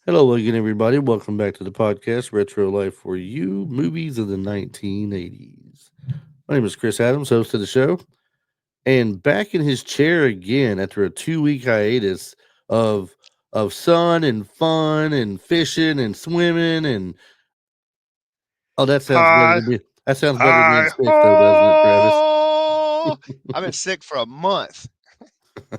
Hello again, everybody. Welcome back to the podcast, Retro Life for You, movies of the 1980s. My name is Chris Adams, host of the show, and back in his chair again after a 2 week hiatus of of sun and fun and fishing and swimming and oh, that sounds better Hi, than that sounds better than being hi, sick, though, doesn't it, Travis? ho! I've been sick for a month.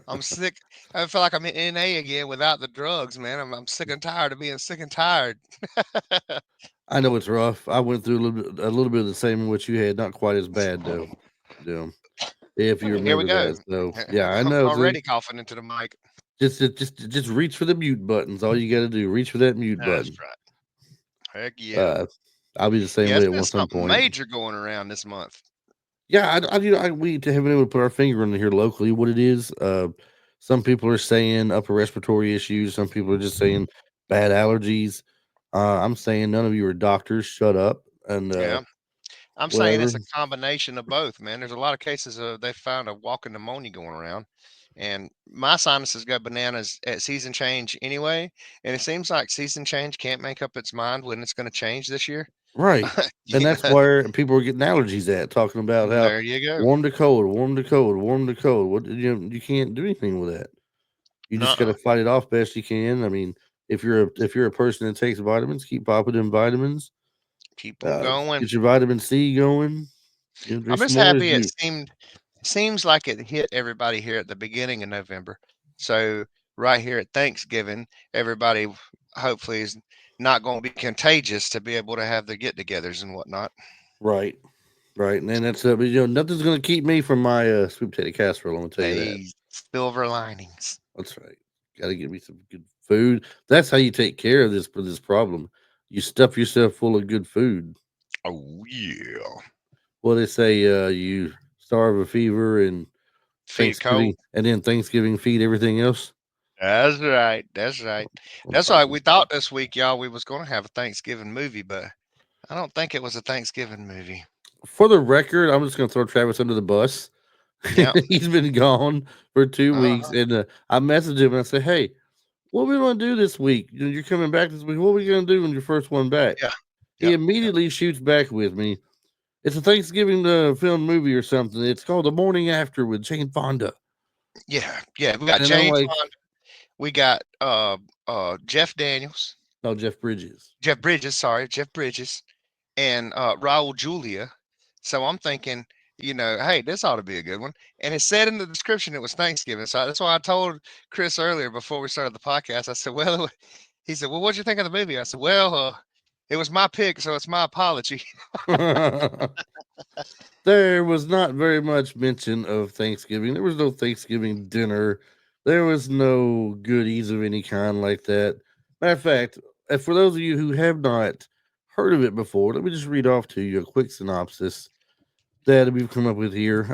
I'm sick. I feel like I'm in NA again without the drugs, man. I'm sick and tired of being sick and tired. I know it's rough. I went through a little bit of the same in what you had, not quite as bad though. Yeah, if you Here we remember go. that. So yeah, I I'm know. So already coughing into the mic. just reach for the mute buttons. All you got to do, reach for that mute That's button. right. Heck yeah. Uh, I'll be the same Yeah, way it's at been some something point. major going around this month. Yeah, we haven't been able to put our finger on it here locally. What it is? Some people are saying upper respiratory issues. Some people are just saying bad allergies. I'm saying none of you are doctors. Shut up and Yeah. I'm saying whatever. it's a combination of both, man. There's a lot of cases of they found a walking pneumonia going around, and my sinuses go bananas at season change anyway. And it seems like season change can't make up its mind when it's going to change this year. Right. And that's Yeah, where people are getting allergies at, talking about how there you go. warm to cold, warm to cold, warm to cold. What you can't do anything with that. You just got Uh-uh. to fight it off best you can. I mean, if you're a person that takes vitamins, keep popping in vitamins. Keep them going. Get your vitamin C going. I'm Drink some just orange happy it juice. seems like it hit everybody here at the beginning of November. So right here at Thanksgiving, everybody hopefully is not going to be contagious to be able to have their get-togethers and whatnot. Right, right, and then that's but, nothing's gonna keep me from my sweet potato casserole. I'm gonna tell you that. Hey, silver linings. That's right. Got to get me some good food. That's how you take care of this problem. You stuff yourself full of good food. Oh yeah. Well, they say you starve a fever and Feed it Thanksgiving, cold. and then Thanksgiving feed everything else. That's right. That's right. I'm That's why talking. we thought this week, y'all, we was gonna have a Thanksgiving movie, but I don't think it was a Thanksgiving movie. For the record, I'm just gonna throw Travis under the bus. Yep. He's been gone for 2 weeks, Uh-huh. and I messaged him and I said, "Hey, what we gonna do this week? You're coming back this week. What are we gonna do when you're first one back?" Yeah. He Yep. Yep. immediately shoots back with me. It's a Thanksgiving film movie or something. It's called The Morning After with Jane Fonda, Yeah. Yeah. We got and I'm Jane like, Fonda. We got Jeff Daniels. "No, Jeff Bridges." Jeff Bridges, sorry, Jeff Bridges, and Raul Julia. So I'm thinking, hey, this ought to be a good one. And it said in the description it was Thanksgiving. So that's why I told Chris earlier before we started the podcast. I said, well, he said, well, what'd you think of the movie? I said, well, it was my pick, so it's my apology. There was not very much mention of Thanksgiving. There was no Thanksgiving dinner. There was no goodies of any kind like that. Matter of fact, for those of you who have not heard of it before, let me just read off to you a quick synopsis that we've come up with here.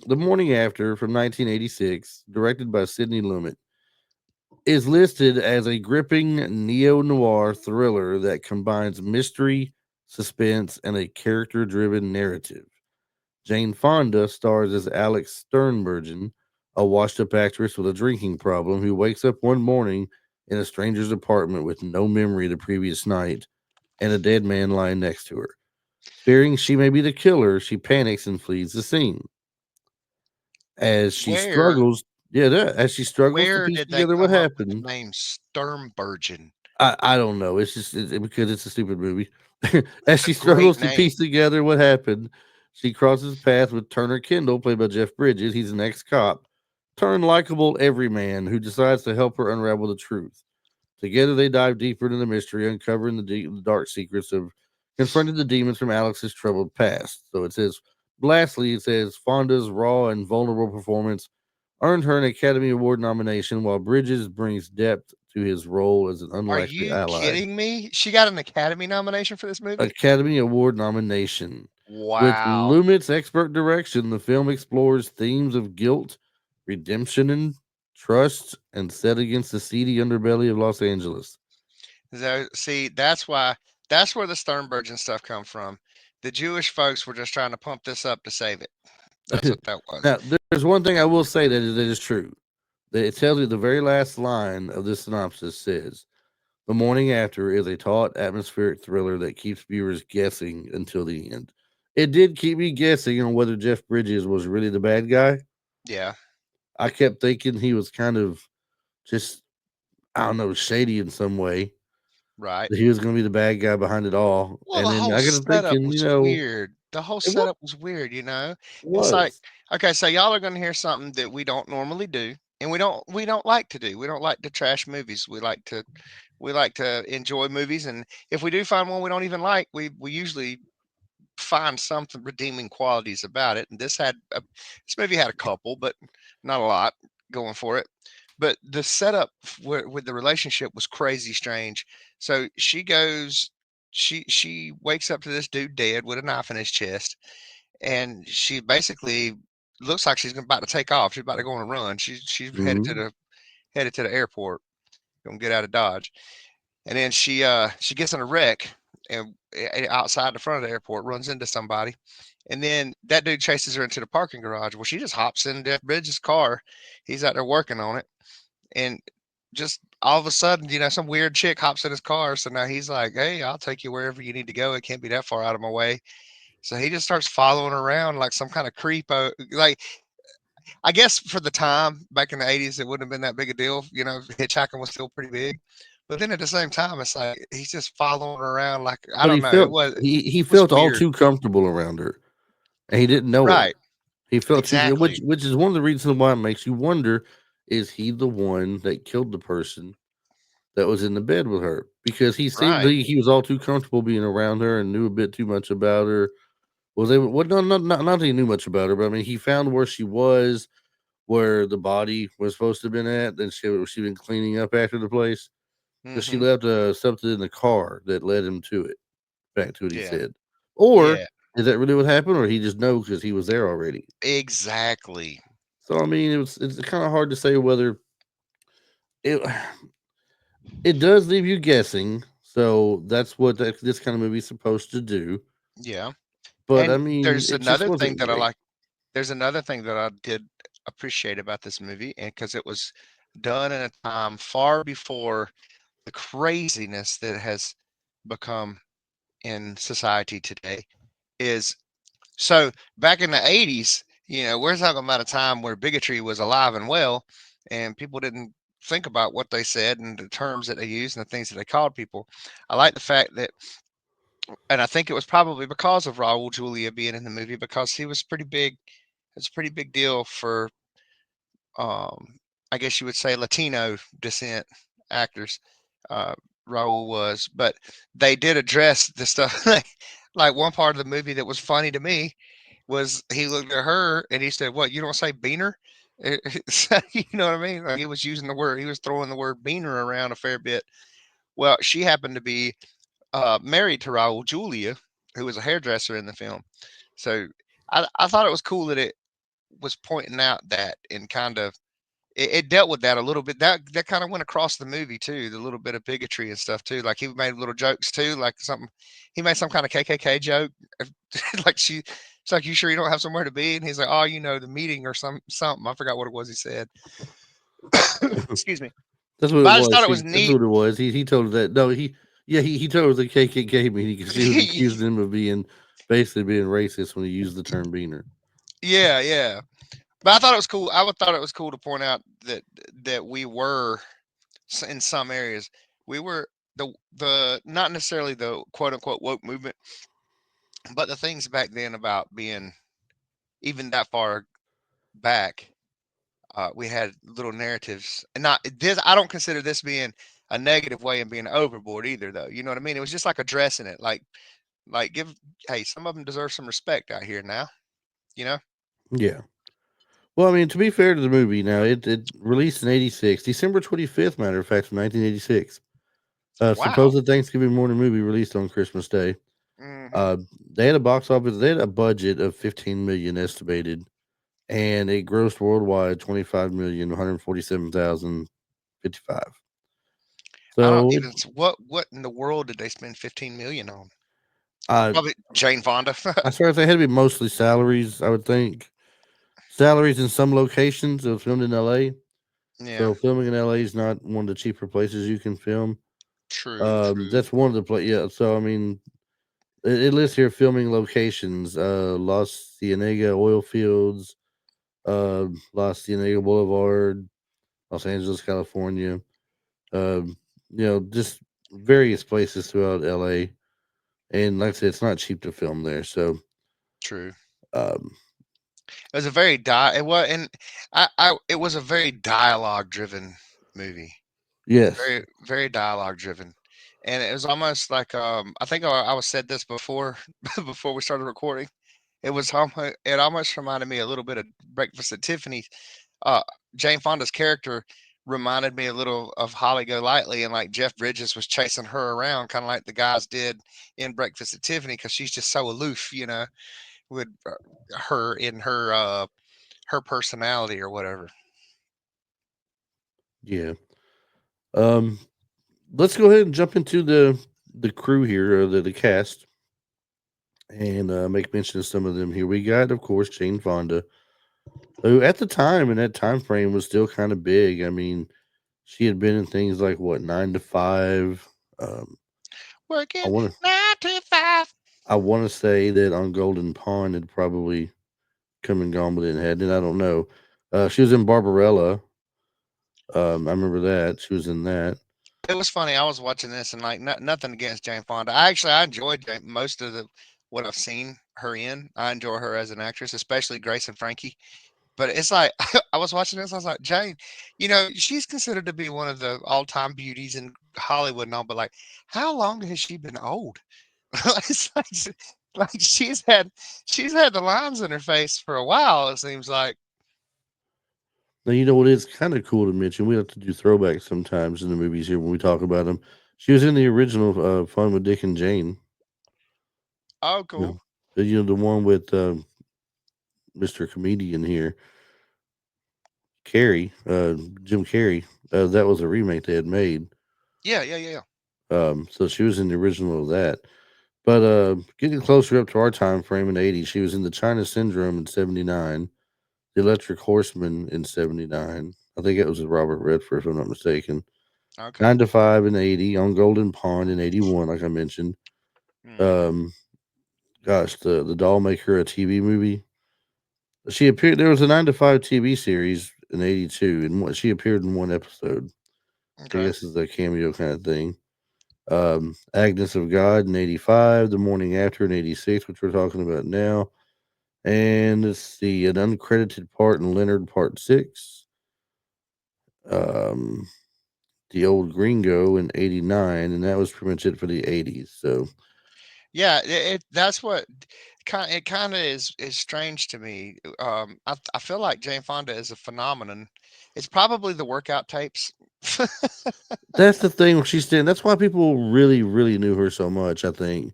The Morning After from 1986, directed by Sidney Lumet, is listed as a gripping neo noir thriller that combines mystery, suspense, and a character driven narrative. Jane Fonda stars as Alex Sternbergen, a washed up actress with a drinking problem who wakes up one morning in a stranger's apartment with no memory of the previous night and a dead man lying next to her. Fearing she may be the killer, she panics and flees the scene. As she Where struggles, yeah, as she struggles to where piece did they together what come up with happened, the name Sternbergen? I don't know. It's just because it's a stupid movie. As It's a she great struggles to name. piece together what happened, she crosses paths with Turner Kendall, played by Jeff Bridges. He's an ex cop, turned likable everyman who decides to help her unravel the truth. Together, they dive deeper into the mystery, uncovering the dark secrets of confronting the demons from Alex's troubled past. So it says, lastly, it says Fonda's raw and vulnerable performance earned her an Academy Award nomination, while Bridges brings depth to his role as an Are unlikely you ally. kidding me? She got an Academy nomination for this movie? Academy Award nomination. With Wow. Lumet's expert direction, the film explores themes of guilt, redemption, and trust, and set against the seedy underbelly of Los Angeles. So, see, that's where the Sternbergen stuff come from. The Jewish folks were just trying to pump this up to save it. That's what that was. Now, there's one thing I will say that is true. It tells you the very last line of this synopsis says The Morning After is a taut, atmospheric thriller that keeps viewers guessing until the end. It did keep me guessing on whether Jeff Bridges was really the bad guy. Yeah, I kept thinking he was kind of just, I don't know, shady in some way. right. That he was going to be the bad guy behind it all. Well, And the then whole I got to setup thinking, was weird. The whole it setup was weird, you know? It's like, was. okay, so y'all are gonna hear something that we don't normally do, and we don't like to do. We don't like to trash movies. We like to enjoy movies, and if we do find one we don't even like, we usually find something redeeming qualities about it. And this movie had a couple, but not a lot going for it. But the setup with the relationship was crazy strange. So she wakes up to this dude dead with a knife in his chest, and she basically looks like she's about to take off. She's about to go on a run. She's Mhm. headed to the airport, gonna get out of Dodge. And then she gets in a wreck and outside the front of the airport runs into somebody, and then that dude chases her into the parking garage. Well, she just hops in Jeff Bridges' car. He's out there working on it, and just all of a sudden, some weird chick hops in his car. So now he's like, "Hey, I'll take you wherever you need to go. It can't be that far out of my way." So he just starts following her around like some kind of creepo. Like, I guess for the time back in the '80s, it wouldn't have been that big a deal. Hitchhiking was still pretty big. But then at the same time, it's like he's just following her around like I But don't he know. It felt was he was felt all weird. too comfortable around her, and he didn't know her. Right. He felt too, Exactly. which is one of the reasons why it makes you wonder: is he the one that killed the person that was in the bed with her? Because he seemed Right. like he was all too comfortable being around her and knew a bit too much about her. Was able, well, no, not that he knew much about her, but I mean, he found where she was, where the body was supposed to have been at. Then she been cleaning up after the place because she Mhm. left something in the car that led him to it. Back to what he Yeah. said, or Yeah. is that really what happened, or he just knows because he was there already? Exactly. So I mean, it's kind of hard to say whether it it does leave you guessing. So that's what this kind of movie is supposed to do. Yeah. But I And mean, there's it just another thing wasn't that I great. like. There's another thing that I did appreciate about this movie, and because it was done in a time far before the craziness that has become in society today, is so back in the '80s, we're talking about a time where bigotry was alive and well, and people didn't think about what they said and the terms that they used and the things that they called people. I like the fact that, and I think it was probably because of Raul Julia being in the movie, because he was pretty big. It's a pretty big deal for, um, I guess you would say, Latino descent actors. Uh, Raul was, but they did address the stuff. Like one part of the movie that was funny to me was he looked at her and he said, "What, you don't say beaner?" So, you know what I mean? Like, he was throwing the word beaner around a fair bit. Well, she happened to be married to Raul Julia, who was a hairdresser in the film. So I thought it was cool that it was pointing out that, and kind of it dealt with that a little bit. That kind of went across the movie too, the little bit of bigotry and stuff too. Like he made little jokes too, like something he made some kind of KKK joke, like it's like, "You sure you don't have somewhere to be?" And he's like, "Oh, the meeting or something." I forgot what it was he said. Excuse me. That's what it But I just was. thought it was See, that's neat. what it was. He told her that. No, he told her the KKK meeting because she was accusing him of being basically being racist when he used the term beaner. Yeah, yeah. But I thought it was cool. Thought it was cool to point out that we were, in some areas, we were the not necessarily the quote unquote woke movement, but the things back then about being even that far back. We had little narratives, and not this. I don't consider this being a negative way and being overboard either, though. You know what I mean? It was just like addressing it, like give, hey, some of them deserve some respect out here now. You know? Yeah. Well, I mean, to be fair to the movie, now it released in '86, December 25th. Matter of fact, from 1986. Wow. Supposed Thanksgiving morning movie released on Christmas Day. Hmm. Uh, they had a box office. They had a budget of 15 million estimated, and it grossed worldwide 25,147,055. I don't So even. What in the world did they spend 15 million on? uh, Probably Jane Fonda. I swear they had to be mostly salaries. I would think salaries in some locations. It was filmed in L.A., Yeah. so filming in LA is not one of the cheaper places you can film. True, true. That's one of the yeah. So I mean, it lists here filming locations: Los Cienega oil fields, Los Cienega Boulevard, Los Angeles, California. Um, just various places throughout LA. And like I said, it's not cheap to film there. So, True. um, It was a very it was, and it was a very dialogue driven movie. yes, Very, very dialogue driven. And it was almost like I think I was said this before before we started recording. It almost reminded me a little bit of Breakfast at Tiffany's. Uh, Jane Fonda's character reminded me a little of Holly Golightly, and like Jeff Bridges was chasing her around, kind of like the guys did in Breakfast at Tiffany, because she's just so aloof, with her in her personality or whatever. yeah. Um, let's go ahead and jump into the crew here, the cast, and make mention of some of them here. We got, of course, Jane Fonda, who at the time in that time frame was still kind of big. I mean, she had been in things like what 9 to 5. Um, I Working want to 9 to 5. I want to say that on Golden Pond had probably come and gone, but it hadn't. I don't know. She was in Barbarella. I remember that she was in that. It was funny. I was watching this and like nothing against Jane Fonda. I enjoyed most of the what I've seen her in. I enjoy her as an actress, especially Grace and Frankie. But it's like I was watching this. I was like, Jane, she's considered to be one of the all-time beauties in Hollywood and all. But like, how long has she been old? It's like she's had the lines in her face for a while. It seems like. Now you know what is kind of cool to mention. We have to do throwbacks sometimes in the movies here when we talk about them. She was in the original Fun with Dick and Jane. Oh, You cool. know, the one with Mr. Comedian here, Carrey, Jim Carrey. That was a remake they had made. Yeah, yeah, yeah, yeah. So she was in the original of that. But getting closer up to our time frame in the 80s, she was in the China Syndrome in 79, the Electric Horseman in 79. I think it was with Robert Redford, if I'm not mistaken. Okay. 9 to 5 in 80, on Golden Pond in 81, like I mentioned. Hmm. Um, gosh, the doll maker a TV movie. She appeared. There was a 9 to 5 TV series in '82, and she appeared in one episode. I Okay. guess it's a cameo kind of thing. Agnes of God in '85, The Morning After in '86, which we're talking about now, and let's see, an uncredited part in Leonard Part 6. Um, the Old Gringo in '89, and that was pretty much it for the '80s. So Yeah, that's what kind of is strange to me. I feel like Jane Fonda is a phenomenon. It's probably the workout tapes. that's the thing when she's standing. That's why people really, really knew her so much. I think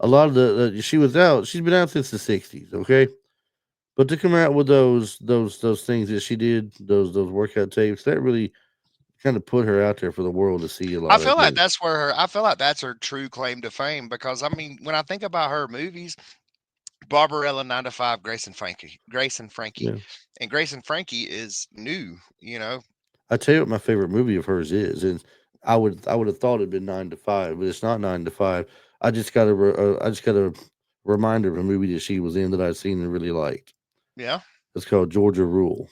a lot of she was out. She's been out since the '60s. Okay, but to come out with those things that she did, those workout tapes, that really kind of put her out there for the world to see a I lot. I feel like think. that's her true claim to fame because I mean, when I think about her movies, Barbarella, 9 to 5, Yeah, and Grace and Frankie is new. I tell you what, my favorite movie of hers is, and I would have thought it'd been 9 to 5, but it's not 9 to 5. I just got a reminder of a movie that she was in that I'd seen and really liked. Yeah. It's called Georgia Rule.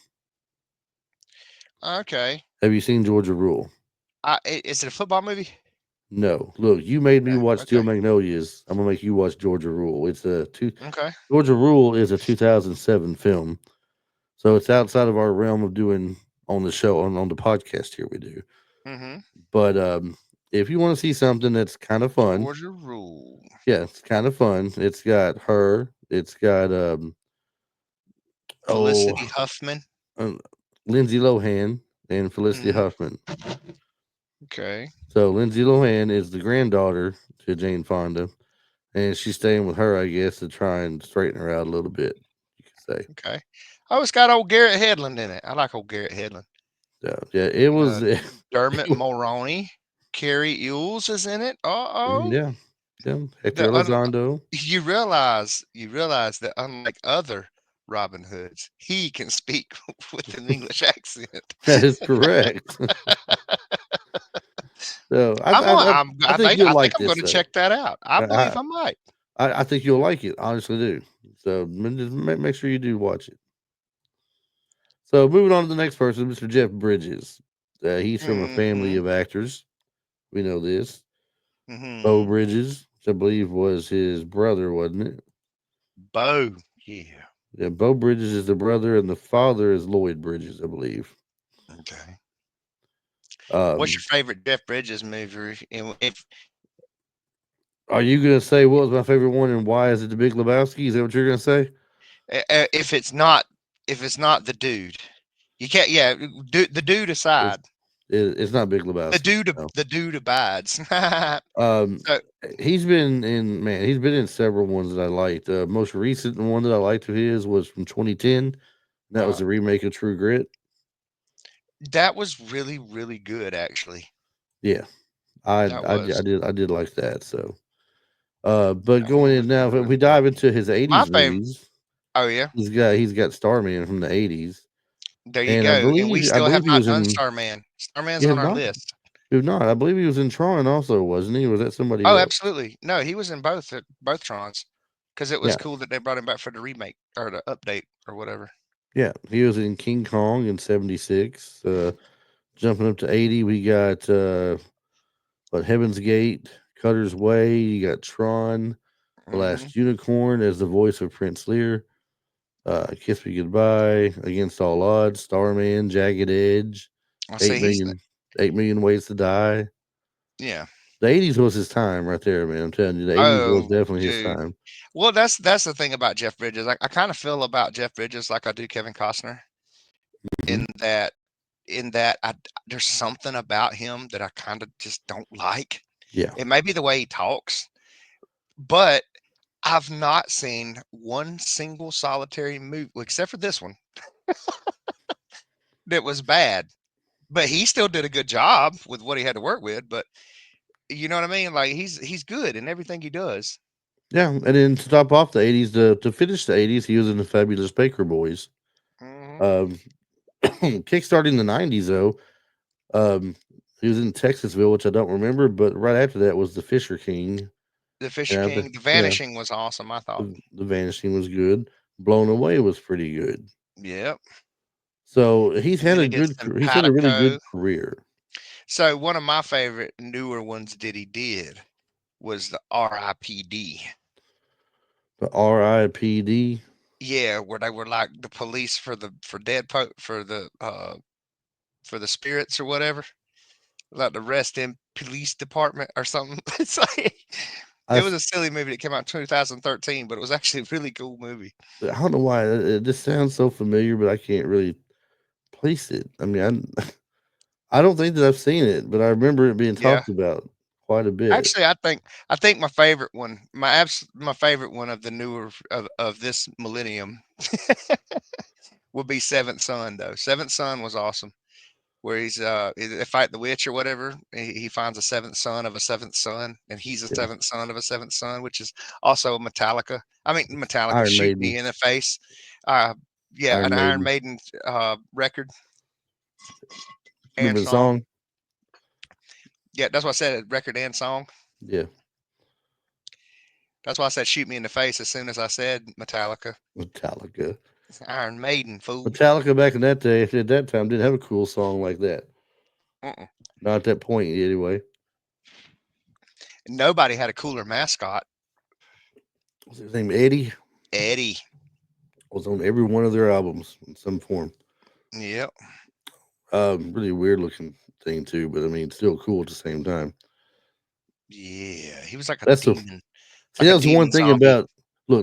Okay. Have you seen Georgia Rule? Is it a football movie? No. Look, you made me No. watch Steel Okay. Magnolias. I'm gonna make you watch Georgia Rule. Okay. Georgia Rule is a 2007 film, so it's outside of our realm of doing on the show on the podcast here we do. Mm-hmm. But if you want to see something that's kind of fun, Georgia Rule. yeah, it's kind of fun. It's got her. It's got oh Felicity Huffman. uh, Lindsay Lohan and Felicity Mhm. Huffman. Okay. So Lindsay Lohan is the granddaughter to Jane Fonda, and she's staying with her, I guess, to try and straighten her out a little bit. You could say. Okay. Oh, it's got old Garrett Hedlund in it. I like old Garrett Hedlund. So yeah, it Uh, was. Dermot Mulroney. Carrie Ewells is in it. Uh-oh. Yeah, yeah. Hector The un- Elizondo. you realize that unlike other Robin Hoods, he can speak with an English accent. That is correct. So I think you'll I think like I'm this gonna though. check that out. I I believe I might. I think you'll like it. Honestly, do. So just make sure you do watch it. So moving on to the next person, Mr. Jeff Bridges. He's from a family Mhm. of actors. We know this. Bo Mhm. Bridges, which I believe was his brother, wasn't it? Bo. Yeah. Yeah, Bo Bridges is the brother, and the father is Lloyd Bridges, I believe. Okay. What's your Um, favorite Jeff Bridges movie? And if are you gonna say what was my favorite one and why is it The Big Lebowski? Is that what you're gonna say? if it's not the dude, you can't. Yeah, the dude It's, aside, it's not Big Lebowski. No. the dude abides. Um, So he's been in man. He's been in several ones that I liked. Most recent one that I liked of his was from 2010. And that was uh, the remake of True Grit. that was really good, actually. Yeah, That was. I did like that. So, but That one going in was now, if we really dive good. into his My '80s favorite. movies, Oh yeah, he's got Starman from the '80s, there you and go. And we I still have believe he not was done in. Starman. Starman's You on have our not. list. You have not. I believe he was in Tron also, wasn't he? Or was that somebody Oh, else? absolutely. No, he was in both Trons, because it was Yeah, cool that they brought him back for the remake or the update or whatever. yeah. He was in King Kong in '76. Jumping up to '80, we got but Heaven's Gate, Cutter's Way. You got Tron, The Hmm. Last Unicorn as the voice of Prince Lear. Kiss Me Goodbye, Against All Odds, Starman, Jagged Edge, I Eight say he's Million, 8 Million Ways to Die. yeah. The '80s was his time right there, man. I'm telling you, the '80s was Oh, definitely his dude. time. Well, that's the thing about Jeff Bridges. I kind of feel about Jeff Bridges like I do Kevin Costner Hmm. in that there's something about him that I kind of just don't like. Yeah, It may be the way he talks, but I've not seen one single solitary movie except for this one that was bad. But he still did a good job with what he had to work with. But you know what I mean? Like he's good in everything he does. yeah. And then to top off the '80s, to finish the '80s, he was in the Fabulous Baker Boys. Hmm. Um, kickstarting the '90s though, um, he was in Texasville, which I don't remember, but right after that was The Fisher King. The Fisher And King, The yeah, Vanishing was awesome. I thought. the Vanishing was good. Blown Away was pretty good. Yep. So And then he did he's had a really Simpatico. good career. So one of my favorite newer ones that he did was the R.I.P.D. The R.I.P.D. Yeah, where they were like the police for for the spirits or whatever, like the rest in police department or something. It's like I it was s- a silly movie that came out in 2013, but it was actually a really cool movie. I don't know why it just sounds so familiar, but I can't really place it. I mean, I don't think that I've seen it, but I remember it being Yeah. talked about quite a bit. Actually, I think my favorite one, my favorite one of the newer of this millennium would be Seventh Son though. Seventh Son was awesome. Where they fight the witch or whatever. He finds a seventh son of a seventh son, and he's a Yeah, seventh son of a seventh son, which is also Metallica. I mean Metallica, Iron shoot Maiden, me in the face. Uh, yeah, Iron an Iron Maiden. Maiden record and Remember the song. song? Yeah, that's what I said. Record and song. Yeah, That's why I said shoot me in the face as soon as I said Metallica. Metallica. Iron Maiden, fool. Metallica back in that day, at that time, didn't have a cool song like that. Mm-mm. Not at that point, anyway. Nobody had a cooler mascot. What's his name? Eddie Eddie. was on every one of their albums in some form. Yep. Really weird looking thing too, but I mean, still cool at the same time. Yeah, he was like a That's the demon, See, like a that was the one demon thing zombie. about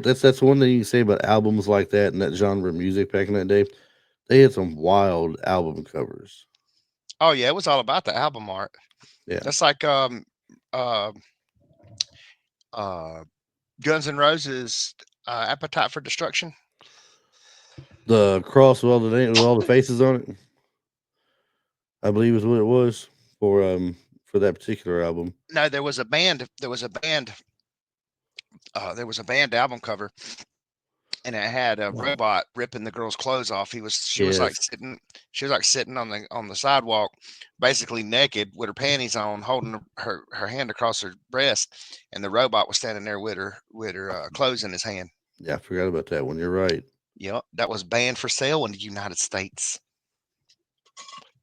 that's one thing you can say about albums like that and that genre of music back in that day. They had some wild album covers. Oh yeah, it was all about the album art. Yeah, That's like uh uh Guns N' Roses Appetite for Destruction. the cross with with all the faces on it, I believe is what it was for that particular album. No, there was a band album cover, and it had a Wow. robot ripping the girl's clothes off. She was like Yes. sitting, on the sidewalk, basically naked with her panties on, holding her hand across her breast, and the robot was standing there with her clothes in his hand. Yeah, I forgot about that one. You're right. Yep, that was banned for sale in the United States.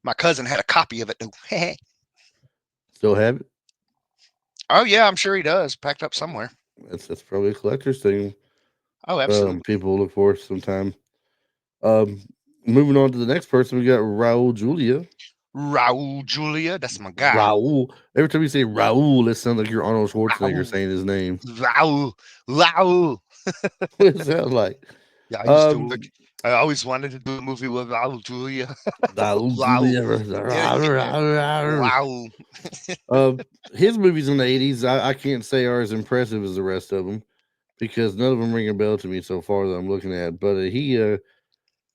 My cousin had a copy of it though. Still have it. Oh yeah, I'm sure he does, packed up somewhere. That's probably a collector's thing. Oh, absolutely. People look for sometime. Um, moving on to the next person, we got Raul Julia. Raul Julia, that's my guy. Raul. Every time you say Raul, it sounds like you're Arnold Schwarzenegger Raul, saying his name. Raul, Raul. What does it sound like? Yeah, I used to Um, work. I always wanted to do a movie with Raul Julia. Raul Raul. Julia. Yeah, Raul. Uh, his movies in the 80s, I can't say are as impressive as the rest of them because none of them ring a bell to me so far that I'm looking at. But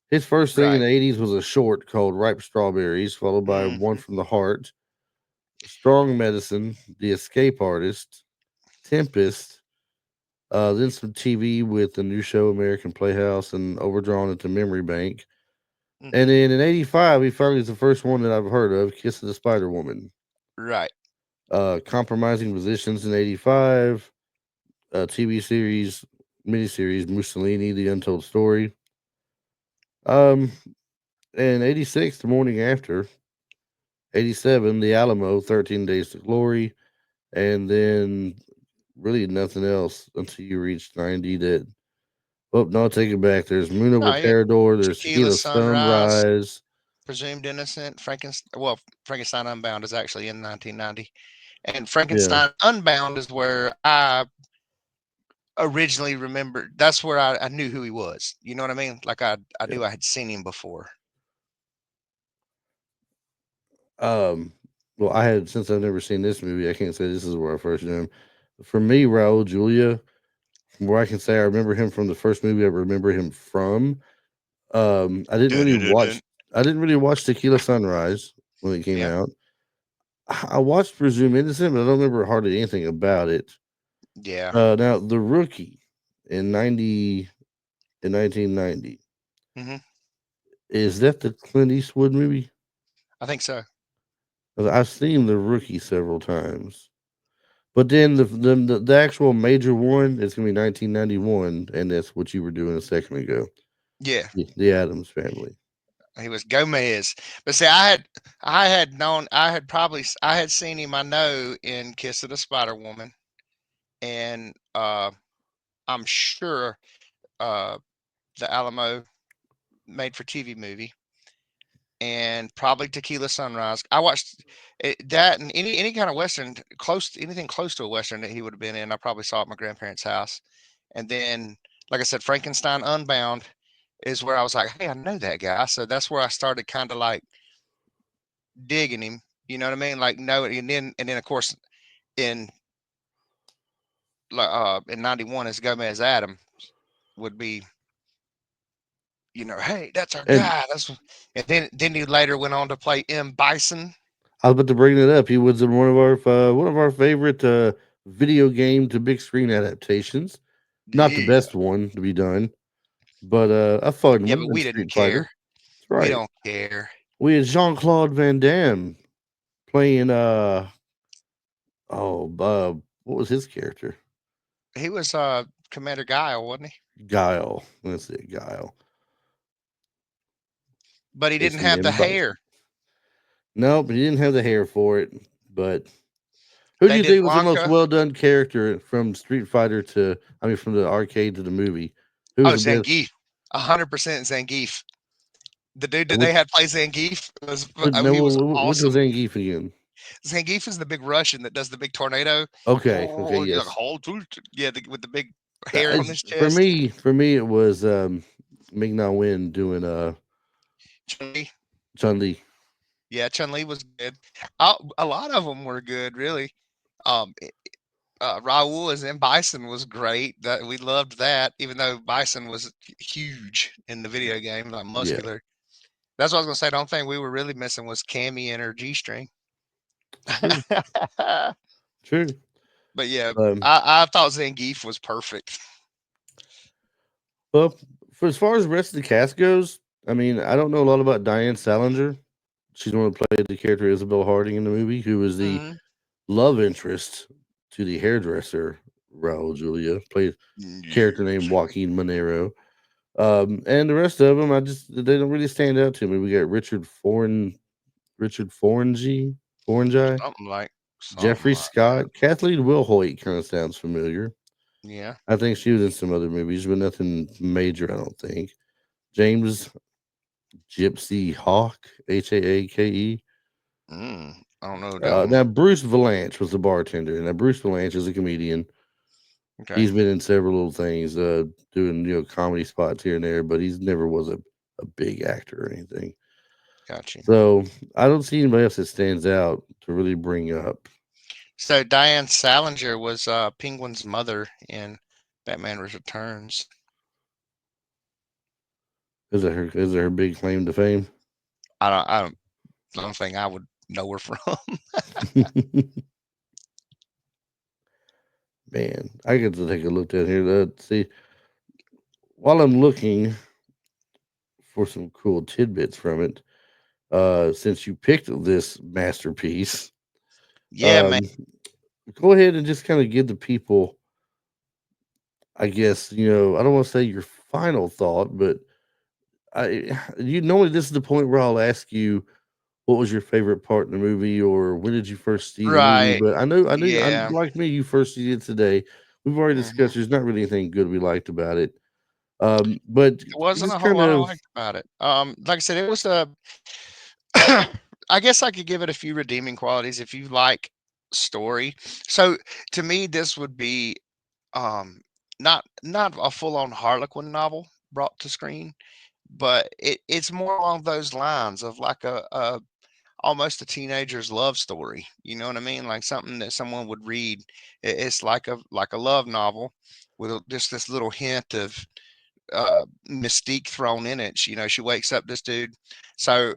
his first thing in Right. the 80s was a short called Ripe Strawberries, followed by One Hmm. from the Heart, Strong Medicine, The Escape Artist, Tempest, then some TV with the new show American Playhouse and Overdrawn into Memory Bank. And Hmm. then in 85, he finally is the first one that I've heard of, Kiss of the Spider Woman. Right. Compromising Positions in 85, TV series, miniseries, Mussolini, The Untold Story. Um, and 86, The Morning After. 87, The Alamo, 13 Days to Glory. And then really nothing else until you reach 90 that, oh, no, I'll take it back. There's Moon No, Over Parador, there's Tequila Tequila Sunrise, Sunrise. Presumed Innocent, Frankenstein. Well, Frankenstein Unbound is actually in 1990, and Yeah, Frankenstein Unbound is where I originally remembered. That's where I knew who he was. You know what I mean? Like I yeah. knew I had seen him before. Um, well, since I've never seen this movie, I can't say this is where I first knew him. For me, Raul Julia, from where I can say I remember him from the first movie I remember him from. I didn't Dun, really dun, dun, watch. dun. I didn't really watch Tequila Sunrise when it came Yeah, out. I watched Presume Innocent, but I don't remember hardly anything about it. yeah. Now the Rookie in 1990, Hmm. is that the Clint Eastwood movie? I think so. 'Cause I've seen the Rookie several times, but then the actual major one is gonna be 1991, and that's what you were doing a second ago. Yeah, The Adams Family. he was Gomez. But see, I had seen him. I know in Kiss of the Spider Woman, and I'm sure uh, the Alamo made for TV movie, and probably Tequila Sunrise. I watched that and any kind of western anything close to a western that he would have been in. I probably saw at my grandparents' house, and then like I said, Frankenstein Unbound is where I was like, hey, I know that guy. So that's where I started kind of like digging him. You know what I mean? Like no, and then of course in in '91 as Gomez Adam would be, hey, that's our And guy. And then he later went on to play M Bison. I was about to bring it up. He was in one of our favorite video game to big screen adaptations. Not the Yeah, best one to be done, but a fun yeah, one. but In we didn't Street Fighter. care. That's We right. don't care. We had Jean Claude Van Damme playing what was his character? He was Commander Guile, wasn't he? Guile. Let's see, Guile. But he didn't Jason have the M. Bison. hair. Nope, he didn't have the hair for it. But who do They you did think was the most Blanca. well done character from Street Fighter to from the arcade to the movie? Who was Oh, the best? Zangief. 100% Zangief. The dude that they Which had play Zangief no, he was which was awesome. Zangief again? Zangief is the big Russian that does the big tornado. Okay, Oh, yes. yeah, with the big hair on his For chest. me, it was Ming Na Wen doing Chun Li. Chun Li. Yeah, Chun Li was good. A lot of them were good, really. Um, Raul as in Bison was great. That we loved that, even though Bison was huge in the video game, like Yeah, muscular. That's what I was gonna say. The only thing we were really missing was Cammy and her G string. true, true. But yeah, Um, I thought Zangief was perfect. Well, for as far as the rest of the cast goes, I mean, I don't know a lot about Diane Salinger. She's the one who played the character Isabel Harding in the movie, who was the Mhm. love interest to the hairdresser Raul Julia, played a character named Yes. Joaquin Monero. And the rest of them, I just they don't really stand out to me. We got Richard Forengi, Something like something Jeffrey like that. Scott, Kathleen Wilhoit kind of sounds familiar. Yeah. I think she was in some other movies, but nothing major. I don't think. James Gypsy Hawk, Haake. I don't know that one. Now Bruce Valanche was the bartender. Now Bruce Valanche is a comedian. Okay. He's been in several little things, doing comedy spots here and there, but he's never was a big actor or anything. Got you. So I don't see anybody else that stands out to really bring up. So Diane Salinger was Penguin's mother in Batman Returns. Is that her big claim to fame? I don't think I would know her from. Man, I get to take a look at here. See, while I'm looking for some cool tidbits from it, since you picked this masterpiece, Yeah, man. um, go ahead and just kind of give the people, I guess, I don't want to say your final thought, but you normally this is the point where I'll ask you what was your favorite part in the movie or when did you first see the movie. Right. But I Yeah. like me, you first see it today. We've already Hmm. discussed. There's not really anything good we liked about it. But There wasn't a just whole kind lot I of liked about it. Like I said, it was a. I guess I could give it a few redeeming qualities if you like story. So to me, this would be um not a full on Harlequin novel brought to screen, but it's more along those lines of like a almost a teenager's love story. You know what I mean? Like something that someone would read. It's like a love novel with just this little hint of mystique thrown in it. She wakes up this dude. So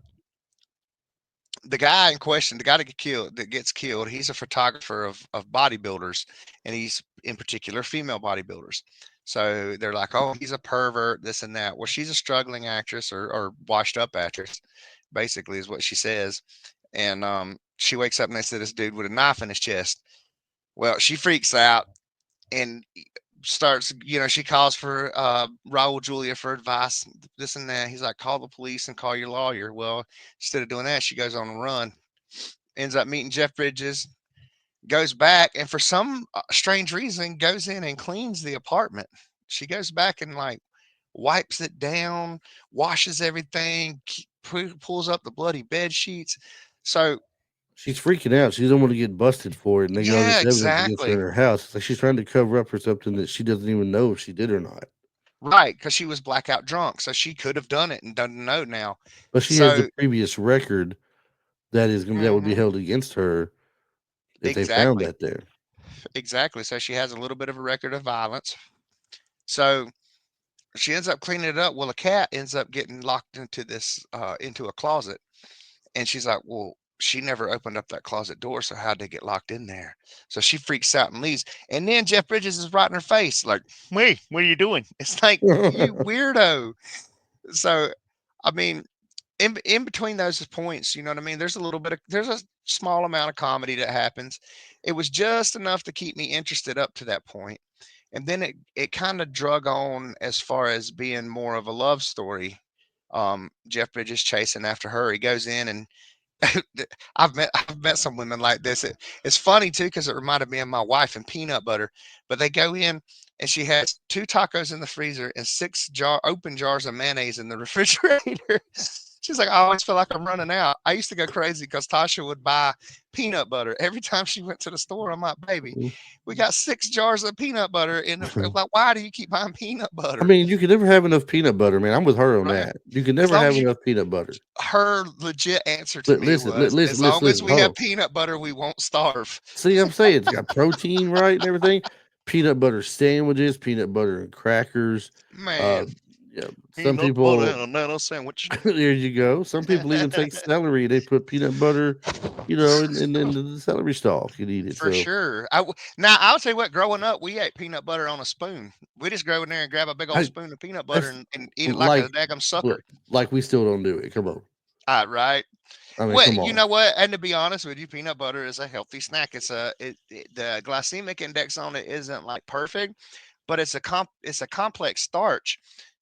the guy in question, the guy that gets killed, he's a photographer of bodybuilders, and he's in particular female bodybuilders. So they're like, oh, he's a pervert, this and that. Well, she's a struggling actress or washed up actress, basically, is what she says. And she wakes up and they see this dude with a knife in his chest. Well, she freaks out and starts, she calls for Raul Julia for advice, this and that. He's like, call the police and call your lawyer. Well, instead of doing that, she goes on a run, ends up meeting Jeff Bridges, goes back, and for some strange reason, goes in and cleans the apartment. She goes back and like wipes it down, washes everything, pulls up the bloody bed sheets. So she's freaking out. She doesn't want to get busted for it, and they got all yeah, this evidence against her in exactly. her house. It's like she's trying to cover up for something that she doesn't even know if she did or not. Right, because she was blackout drunk, so she could have done it and doesn't know now. But she has the So previous record that would be mhm, held against her if they found exactly, that there. exactly. So she has a little bit of a record of violence. So she ends up cleaning it up. Well, a cat ends up getting locked into this into a closet, and she's like, "Well, she never opened up that closet door, so how'd they get locked in there?" So she freaks out and leaves. And then Jeff Bridges is right in her face, like, "Hey, what are you doing?" It's like, you weirdo. So, I mean, in between those points, you know what I mean? There's a small amount of comedy that happens. It was just enough to keep me interested up to that point. And then it kind of drug on as far as being more of a love story. Jeff Bridges chasing after her. He goes in and I've met some women like this. It's funny too because it reminded me of my wife and peanut butter. But they go in and she has two tacos in the freezer and six open jars of mayonnaise in the refrigerator. She's like, I always feel like I'm running out. I used to go crazy because Tasha would buy peanut butter every time she went to the store. I'm like, baby, we got six jars of peanut butter in the. Like, why do you keep buying peanut I butter? mean, you can never have enough peanut butter, man. I'm with her on Right? that. You can As never long have as you enough peanut butter. her legit answer to me was, "As long as Listen. we Hold have on. peanut butter, we won't starve." See, I'm saying it's got protein, right, and everything. Peanut butter sandwiches, peanut butter and crackers. Uh, Man, Yeah, some Peanut butter people. and a nano sandwich. There you go. Some people even take celery. They put peanut butter, in the celery stalk and eat it. For So sure. Now I'll tell you what. Growing up, we ate peanut butter on a spoon. We just go in there and grab a big old I spoon of peanut butter that's and eat it like a like daggum look, sucker. like we still don't do it. Come on. Right. I mean, Well, come you on. know what? And to be honest with you, peanut butter is a healthy snack. The glycemic index on it isn't like perfect, but it's a complex starch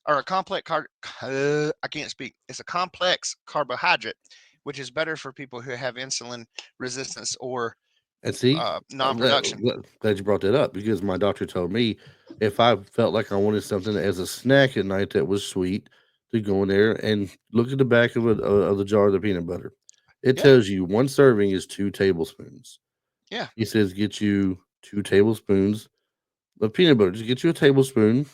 or a complex I can't speak. It's a complex carbohydrate, which is better for people who have insulin resistance or And see, non-production. glad you brought that up because my doctor told me if I felt like I wanted something as a snack at night that was sweet, to go in there and look at the back of the jar of the peanut butter. It Yeah, tells you one serving is 2 tablespoons. yeah, He says get you 2 tablespoons of peanut butter. Just get you a tablespoon,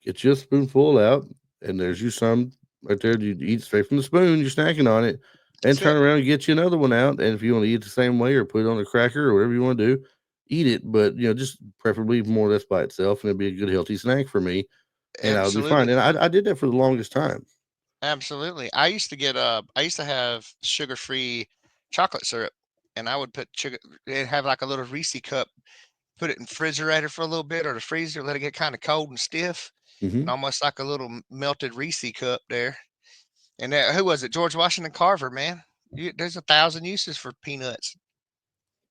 get you a spoonful out, and there's you some right there. You eat straight from the spoon. You're snacking on it, and that's turn it. around and get you another one out. And if you want to eat it the same way or put it on a cracker or whatever you want to do, eat it. But just preferably more or less by itself, and it'd be a good healthy snack for me, and I would be fine. Absolutely. And I did that for the longest time. Absolutely. I used to have sugar-free chocolate syrup, and I would put sugar and have like a little Reese cup, put it in the refrigerator for a little bit or the freezer, let it get kind of cold and stiff, and Hmm. almost like a little melted Reese cup there. And who was it? George Washington Carver, man. There's 1,000 uses for peanuts.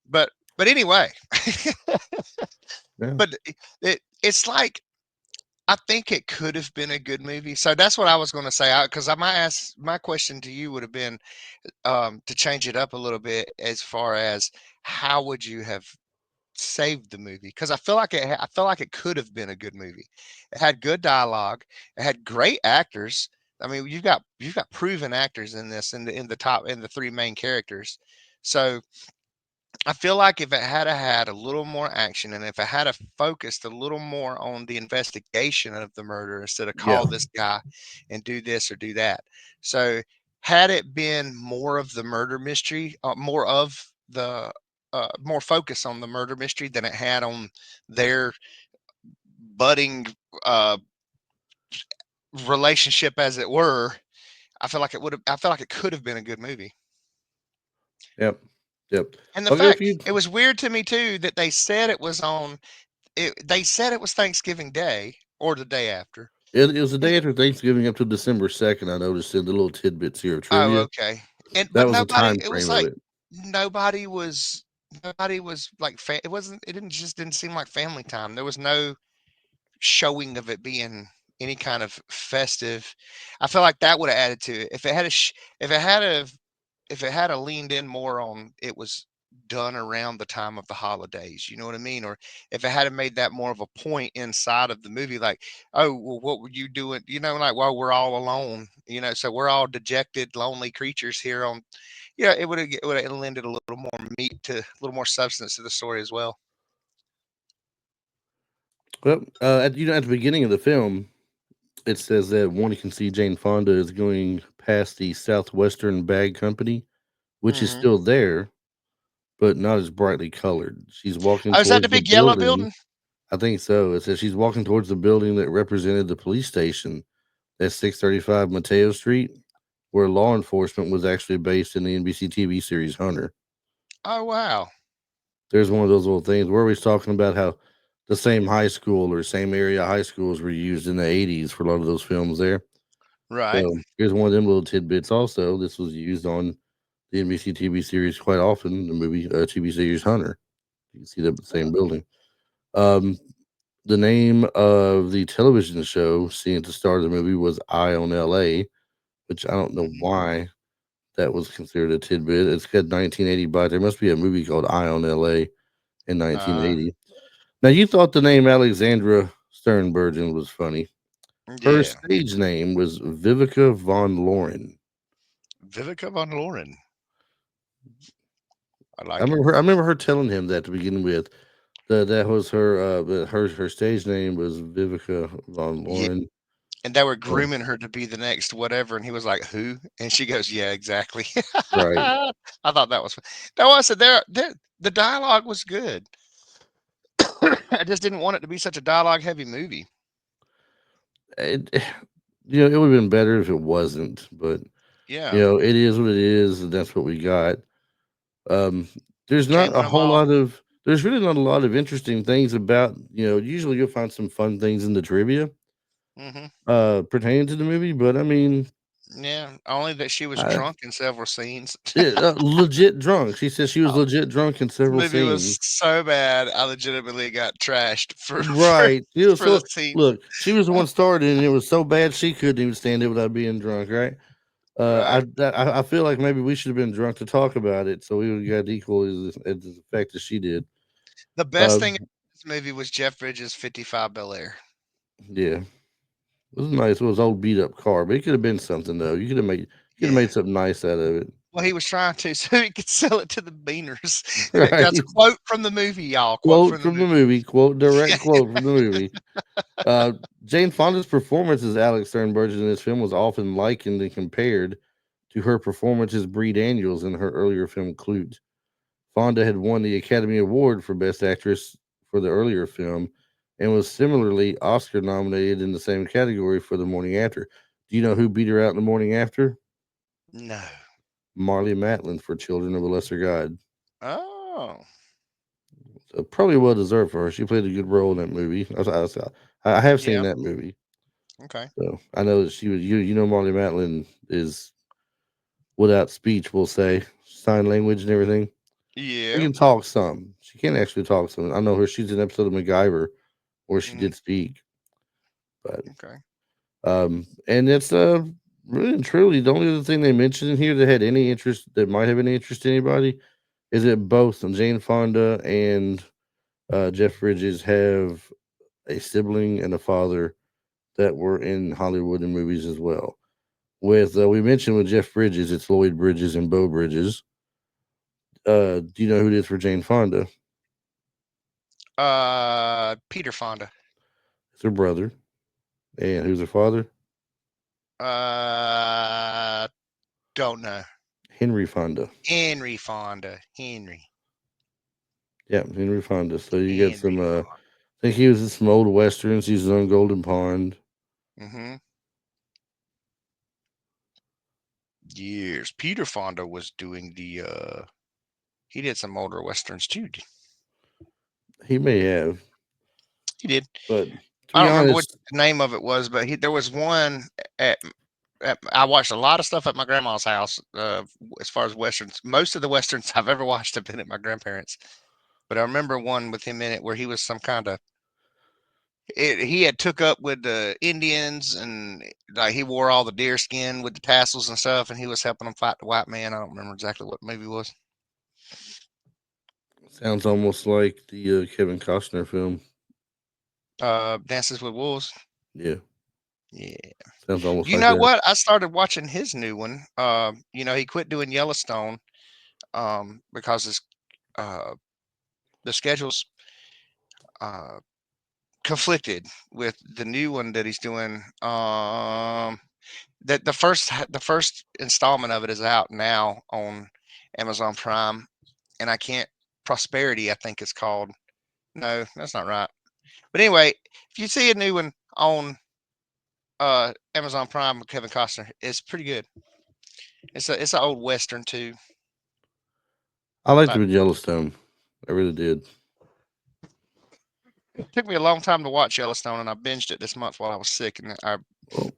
But anyway, Yeah, but it's like I think it could have been a good movie. So that's what I was going to say. Because I might ask my question to you would have been to change it up a little bit as far as how would you have saved the movie? Because I feel like it could have been a good movie. It had good dialogue. It had great actors. I mean, you've got proven actors in this in the top in the three main characters. So I feel like if it had a had a little more action and if it had a focused a little more on the investigation of the murder instead of yeah, call this guy and do this or do that. So had it been more of the murder mystery, more focus on the murder mystery than it had on their budding uh, relationship, as it were, I feel like it would have. I feel like it could have been a good movie. yep, yep. And the Okay, if fact you it was weird to me too that they said it was on they said it was Thanksgiving Day or the day after. it was the And day after Thanksgiving up to December 2nd. I noticed in the little tidbits here of oh, trivia. okay. And That but was the nobody time it was frame of like it. nobody was nobody was like it didn't seem like family time. There was no showing of it being any kind of festive. I feel like that would have added to it. If it had a if it had a leaned in more on it was done around the time of the holidays, you know what I mean? Or if it had made that more of a point inside of the movie, like, oh, well, what were you doing? You know, like, well, we're all alone, you know, so we're all dejected, lonely creatures here on, yeah, it would have lended a little more meat to a little more substance to the story as well. Well, at the beginning of the film, it says that one can see Jane Fonda is going past the Southwestern Bag Company, which is Hmm. still there, but not as brightly colored. She's walking Oh, is that the towards the big yellow building. building? I think so. It says she's walking towards the building that represented the police station at 635 Mateo Street, where law enforcement was actually based in the NBC TV series Hunter. Oh, wow. There's one of those little things. We're always talking about how the same high school or same area high schools were used in the 80s for a lot of those films there. Right. So here's one of them little tidbits. Also, this was used on the NBC TV series quite often. The movie TV series Hunter. You can see the Oh, same building. Um, the name of the television show seen at the start of the movie was Eye on LA, which I don't know mhm. why that was considered a tidbit. It's got 1980, but there must be a movie called Eye on LA in Uh, 1980. Now, you thought the name Alexandra Sternbergen was funny. Her yeah. stage name was Vivica von Lauren. Vivica von Lauren. I I like it. remember her. I remember her telling him that to begin with. That was her. Her stage name was Vivica von Yeah. Lauren. And they were So, grooming her to be the next whatever, and he was like, "Who?" And she goes, "Yeah, exactly." right. I thought that was no. I said the dialogue was good. I just didn't want it to be such a dialogue heavy movie. It, it would have been better if it wasn't, but Yeah, it is what it is, and that's what we got. Um, you there's can't not a win them whole all. lot of there's really not a lot of interesting things about. Usually you'll find some fun things in the trivia Hmm. pertaining to the movie, but I mean, Yeah, only that she was I, drunk in several scenes. legit drunk. She said she was legit drunk in The several movie was scenes. so bad, I legitimately got trashed for Right. for the So scene. look, she was the one started, and it was so bad she couldn't even stand it without being drunk. Right. Right. I feel like maybe we should have been drunk to talk about it, so we would have got equal as effect as she did. The best Uh, thing in this movie was Jeff Bridges' 55 Bel Air. yeah, it was nice. It was an old beat up car, but it could have been something though. You could have made Yeah. something nice out of it. Well, he was trying to so he could sell it to the Beaners. That's a Right. quote from the movie, y'all. Quote Quote from the from the movie. movie. Quote direct quote from the movie. Jane Fonda's performance as Alex Sternbergen in this film was often likened and compared to her performance as Bree Daniels in her earlier film Clute. Fonda had won the Academy Award for Best Actress for the earlier film and was similarly Oscar nominated in the same category for The Morning After. Do you know who beat her out in The Morning After? No. Marley Matlin for Children of a Lesser God. Oh. So probably well deserved for her. She played a good role in that movie. I have seen Yeah. that movie, Okay. so I know that she was. Marley Matlin is without speech. We'll say sign language and everything. She Yeah. can talk some. She can actually talk some. I know her. She's in an episode of MacGyver where she Hmm. did speak, but Okay. and it's really and truly the only other thing they mentioned in here that had any interest that might have any interest to anybody is that both Jane Fonda and Jeff Bridges have a sibling and a father that were in Hollywood and movies as well. With we mentioned with Jeff Bridges, it's Lloyd Bridges and Bo Bridges. Do you know who it is for Jane Fonda? Peter Fonda. It's her brother. And who's her father? Uh, don't know. Henry Fonda. Henry Fonda. Henry. Yeah, Henry Fonda. So you got Henry some. Fonda. I think he was in some old westerns. He's on Golden Pond. Hmm. Years. Peter Fonda was doing the he did some older westerns too. He may have, He did. but to I be don't remember what honest, the name of it was, but there was one at, I watched a lot of stuff at my grandma's house. As far as westerns, most of the westerns I've ever watched have been at my grandparents'. But I remember one with him in it where he was some kind of he had took up with the Indians and like he wore all the deer skin with the tassels and stuff, and he was helping them fight the white man. I don't remember exactly what the movie was. sounds almost like the Kevin Costner film. Dances with Wolves. Yeah, Yeah. sounds almost You like know that. what? I started watching his new one. He quit doing Yellowstone because uh, the schedule's uh, conflicted with the new one that he's doing. That the first installment of it is out now on Amazon Prime, and I can't. Prosperity, I think it's called. No, that's not right. But anyway, if you see a new one on Amazon Prime with Kevin Costner, it's pretty good. It's an old western too. I liked But him in Yellowstone. I really did. it took me a long time to watch Yellowstone, and I binged it this month while I was sick, and Well,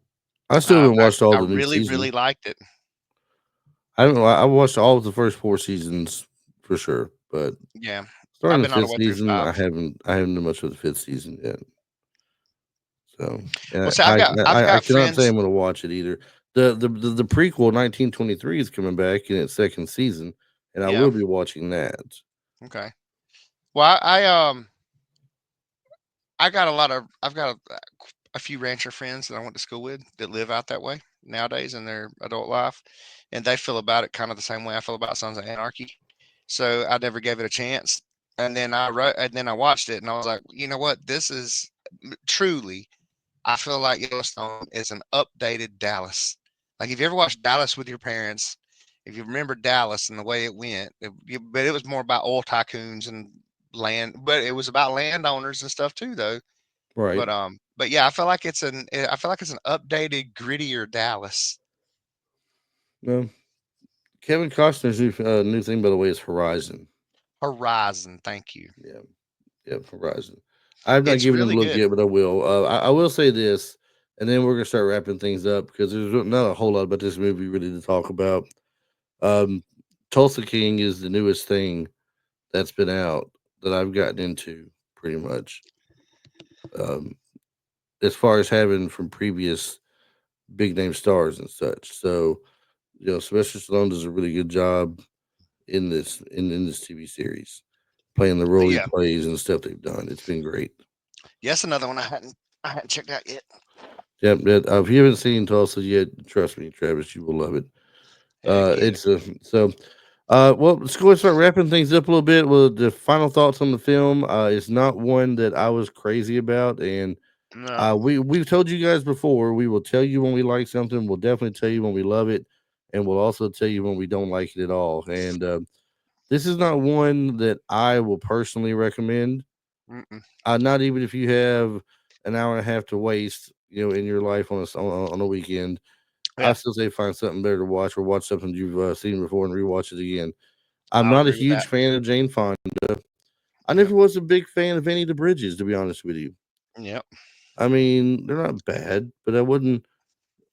I still I haven't I, watched all I the new really season. really liked it. I don't know. I watched all of the first four seasons for sure, but Yeah, I've starting the been all the fifth way through season, five. I haven't done much of the fifth season yet. So, Well, and see, I've I got cannot say friends. I'm going to watch it either. The prequel 1923 is coming back in its second season, and I Yeah, will be watching that. okay. Well, I got a lot of I've got a few rancher friends that I went to school with that live out that way nowadays in their adult life, and they feel about it kind of the same way I feel about Sons of Anarchy. So I never gave it a chance, and then I watched it, and I was like, you know what, this is truly. I feel like Yellowstone is an updated Dallas. Like if you ever watched Dallas with your parents, if you remember Dallas and the way it went, but it was more about oil tycoons and land, but it was about landowners and stuff too, though. Right. But yeah, I feel like it's an updated, grittier Dallas. No, Kevin Costner's new thing, by the way, is Horizon. Horizon, thank you. Yeah, yeah, Horizon. I've not It's given him a really look good. yet, but I will. I will say this, and then we're gonna start wrapping things up because there's not a whole lot about this movie really to talk about. Um, Tulsa King is the newest thing that's been out that I've gotten into pretty much. Um, as far as having from previous big name stars and such. So, Sylvester Stallone does a really good job in this TV series, playing the But role he yeah, plays and the stuff they've done. It's been great. yes, another one I hadn't checked out yet. Yep. If you haven't seen Tulsa yet, trust me, Travis, you will love it. Heck yeah. It's so. Well, let's go and start wrapping things up a little bit. Well, the final thoughts on the film. It's not one that I was crazy about, and No. we've told you guys before. We will tell you when we like something. We'll definitely tell you when we love it, and we'll also tell you when we don't like it at all. And this is not one that I will personally recommend. Mm-mm. Not even if you have an hour and a half to waste, in your life on a weekend. I Yeah, still say find something better to watch or watch something you've seen before and rewatch it again. I'm I'll not a agree with that. huge fan of Jane Fonda. I Yep. never was a big fan of any of the Bridges, to be honest with you. Yep. I mean, they're not bad, but I wouldn't.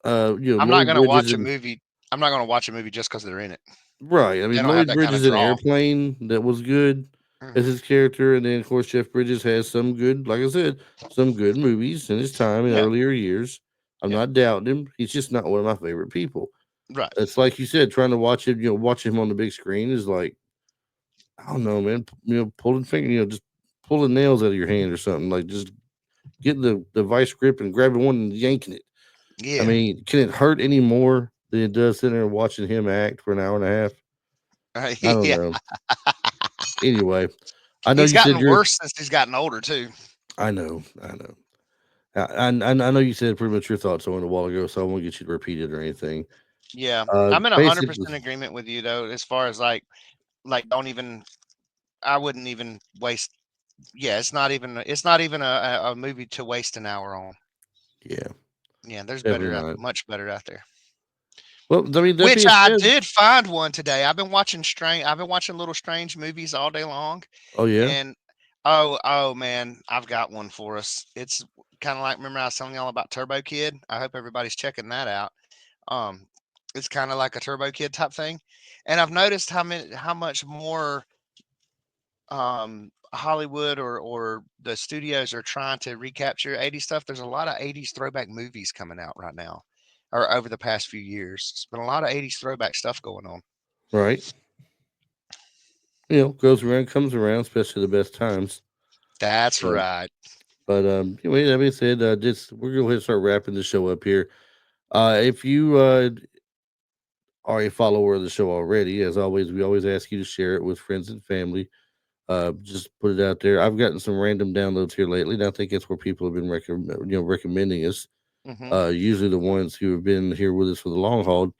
I'm not Lloyd gonna Bridges watch a and movie. I'm not gonna watch a movie just because they're in it. right. I They mean, don't have Lloyd that kind of Bridges in draw. Airplane that was good as Hmm. his character, and then of course Jeff Bridges has some good, like I said, some good movies in his time in Yeah. earlier years. I'm Yeah. not doubting him. He's just not one of my favorite people. Right. It's like you said, trying to watch him, watch him on the big screen is like I don't know, man. Pulling finger, just pulling nails out of your hand or something. Like just getting the vice grip and grabbing one and yanking it. I Yeah. mean, can it hurt any more than it does sitting there watching him act for an hour and a half? I don't Yeah. know. Anyway, I know He's you said gotten you're. worse since he's gotten older too. I know. I know. I know you said pretty much your thoughts on it a while ago, so I won't get you to repeat it or anything. Yeah. I'm in Basically, 100% agreement with you though, as far as like don't even I wouldn't even waste. Yeah, it's not even a movie to waste an hour on. yeah, Yeah, there's definitely better out not. much better out there. Well, I mean, that Which being I said, did find one today. I've been watching little strange movies all day long, oh yeah, and oh man, I've got one for us. It's kind of like remember I was telling y'all about Turbo Kid. I hope everybody's checking that out. Um, it's kind of like a Turbo Kid type thing, and I've noticed how much more Hollywood or the studios are trying to recapture 80s stuff. There's a lot of 80s throwback movies coming out right now, or over the past few years. It's been a lot of 80s throwback stuff going on. right. Goes around, comes around, especially the best times. That's So, right. but anyway, that being said, just we're going to go ahead and start wrapping the show up here. If you are a follower of the show already, as always, we always ask you to share it with friends and family. Just put it out there. I've gotten some random downloads here lately, and I think it's where people have been recommending us. Hmm. Usually the ones who have been here with us for the long haul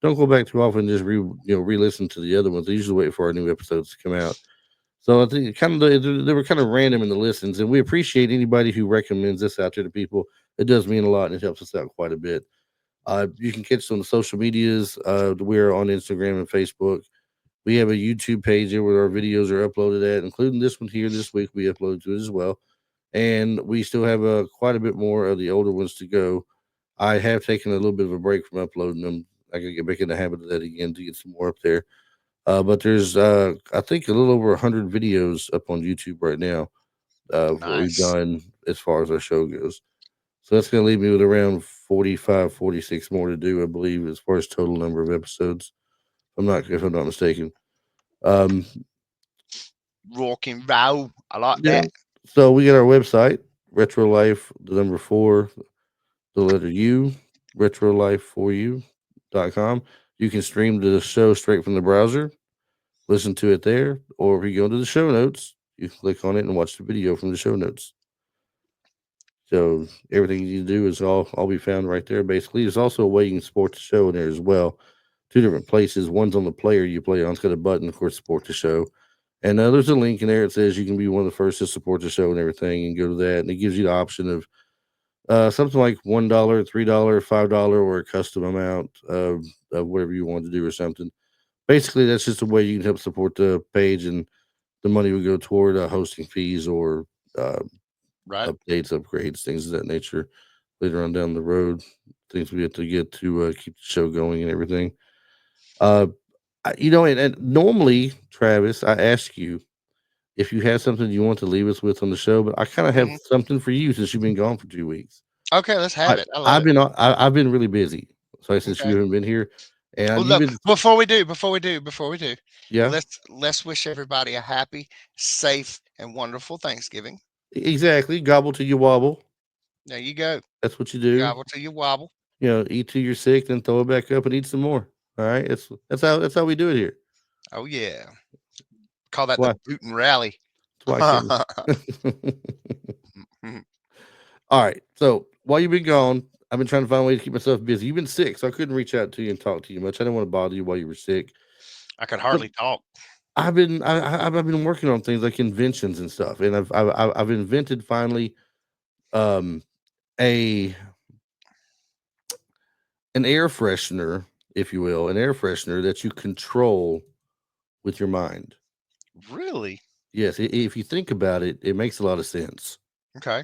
don't go back too often. Just re-listen to the other ones. They usually wait for our new episodes to come out. So I think they were kind of random in the listens, and we appreciate anybody who recommends this out there to people. It does mean a lot, and it helps us out quite a bit. You can catch us on the social medias. We're on Instagram and Facebook. We have a YouTube page there where our videos are uploaded at, including this one here this week. We uploaded to it as well, and we still have quite a bit more of the older ones to go. I have taken a little bit of a break from uploading them. I gotta get back in the habit of that again to get some more up there. But there's, I think, a little over 100 videos up on YouTube right now of what we've Nice. done as far as our show goes. So that's going to leave me with around 45, 46 more to do, I believe, as far as total number of episodes. If I'm not mistaken. Um, Rocking row. I like yeah. that. So we got our website, Retro Life, the number four, the letter U, retrolife4u.com. You can stream the show straight from the browser, listen to it there, or if you go to the show notes, you click on it and watch the video from the show notes. So everything you need to do is all be found right there. Basically, there's also a way you can support the show in there as well. Two different places. One's on the player you play on. It's got a button, of course, support the show. And there's a link in there. It says you can be one of the first to support the show and everything, and go to that. And it gives you the option of something like $1, $3, $5, or a custom amount of whatever you want to do or something. Basically, that's just a way you can help support the page, and the money would go toward hosting fees or uh, Right. updates, upgrades, things of that nature later on down the road. Things we have to get to keep the show going and everything. Uh, and normally, Travis, I ask you if you have something you want to leave us with on the show, but I kind of have Mhm. something for you since you've been gone for 2 weeks. Okay, let's have I it. I love I've it. been I've been really busy, so since you Okay. haven't been here, and Well, you've look, been before we do, yeah, let's wish everybody a happy, safe, and wonderful Thanksgiving. exactly. Gobble till you wobble. There you go. That's what you do. Gobble till you wobble. Eat till you're sick, then throw it back up and eat some more. All right, that's how we do it here. Oh yeah. Call that the Why? boot and rally. That's why I can't. All right. So while you've been gone, I've been trying to find a way to keep myself busy. You've been sick, so I couldn't reach out to you and talk to you much. I didn't want to bother you while you were sick. I could But hardly talk. I've been working on things like inventions and stuff, and I've invented finally um a an air freshener, if you will, an air freshener that you control with your mind. Really? Yes, if you think about it, it makes a lot of sense. Okay.